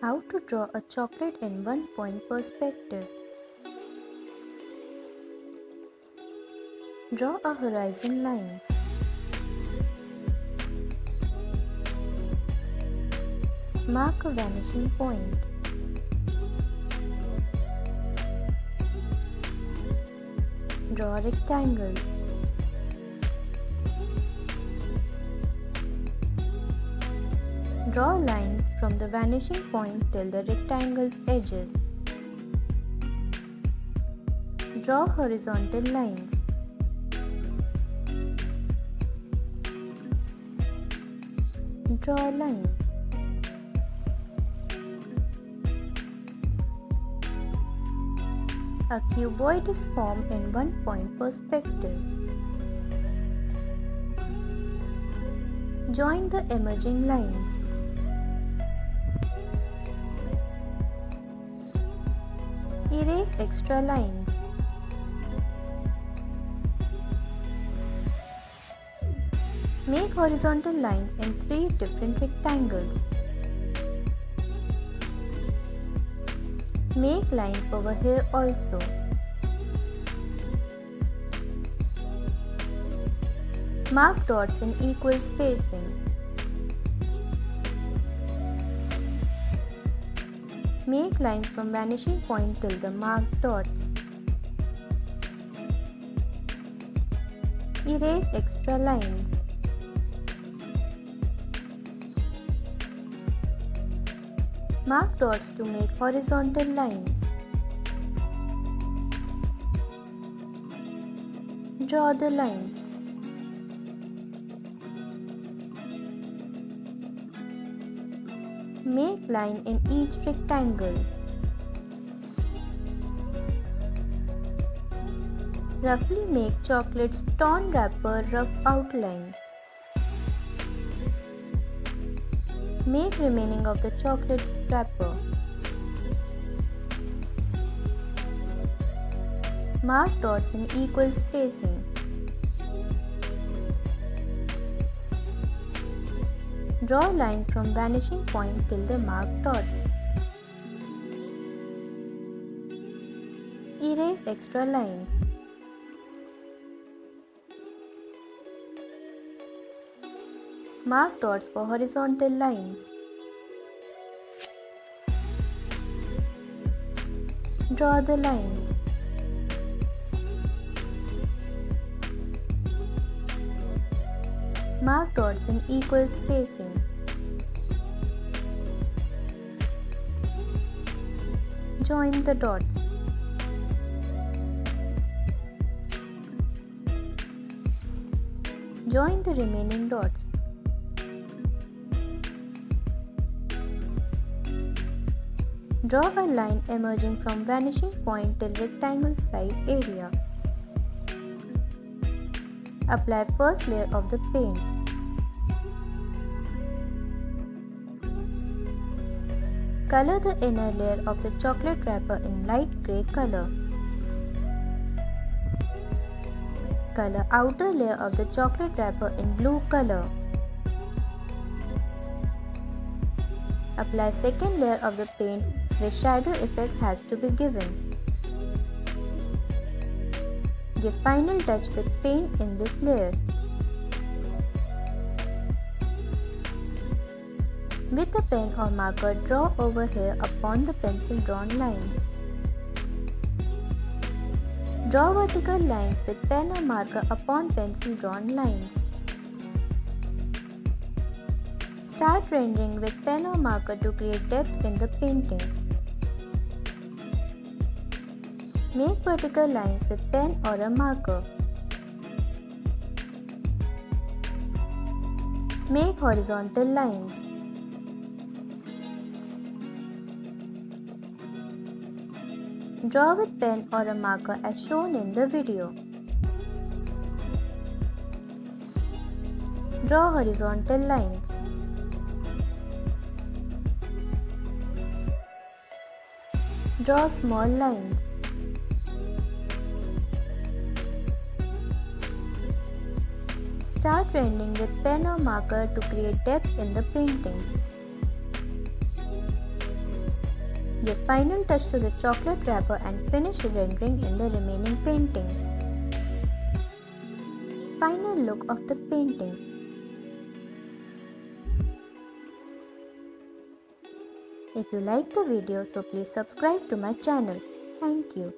How to draw a chocolate in one point perspective. Draw a horizon line. Mark a vanishing point. Draw a rectangle. Draw lines from the vanishing point till the rectangle's edges. Draw horizontal lines. Draw lines. A cuboid is formed in one point perspective. Join the emerging lines. Erase extra lines. Make horizontal lines in 3 different rectangles. Make lines over here also. Mark dots in equal spacing. Make lines from vanishing point till the marked dots. Erase extra lines. Mark dots to make horizontal lines. Draw the lines. Make line in each rectangle. Roughly make chocolate's torn wrapper rough outline. Make remaining of the chocolate wrapper. Mark dots in equal spacing. Draw lines from vanishing point till the marked dots. Erase extra lines. Mark dots for horizontal lines. Draw the lines. Mark dots in equal spacing. Join the dots. Join the remaining dots. Draw a line emerging from vanishing point till rectangle side area. Apply first layer of the paint. Color the inner layer of the chocolate wrapper in light grey color. Color outer layer of the chocolate wrapper in blue color. Apply second layer of the paint where shadow effect has to be given. Give final touch with paint in this layer. With a pen or marker, draw over here upon the pencil drawn lines. Draw vertical lines with pen or marker upon pencil drawn lines. Start rendering with pen or marker to create depth in the painting. Make vertical lines with pen or a marker. Make horizontal lines. Draw with pen or a marker as shown in the video. Draw horizontal lines. Draw small lines. Start rendering with pen or marker to create depth in the painting. Give final touch to the chocolate wrapper and finish rendering in the remaining painting. Final look of the painting. If you like the video, so please subscribe to my channel. Thank you.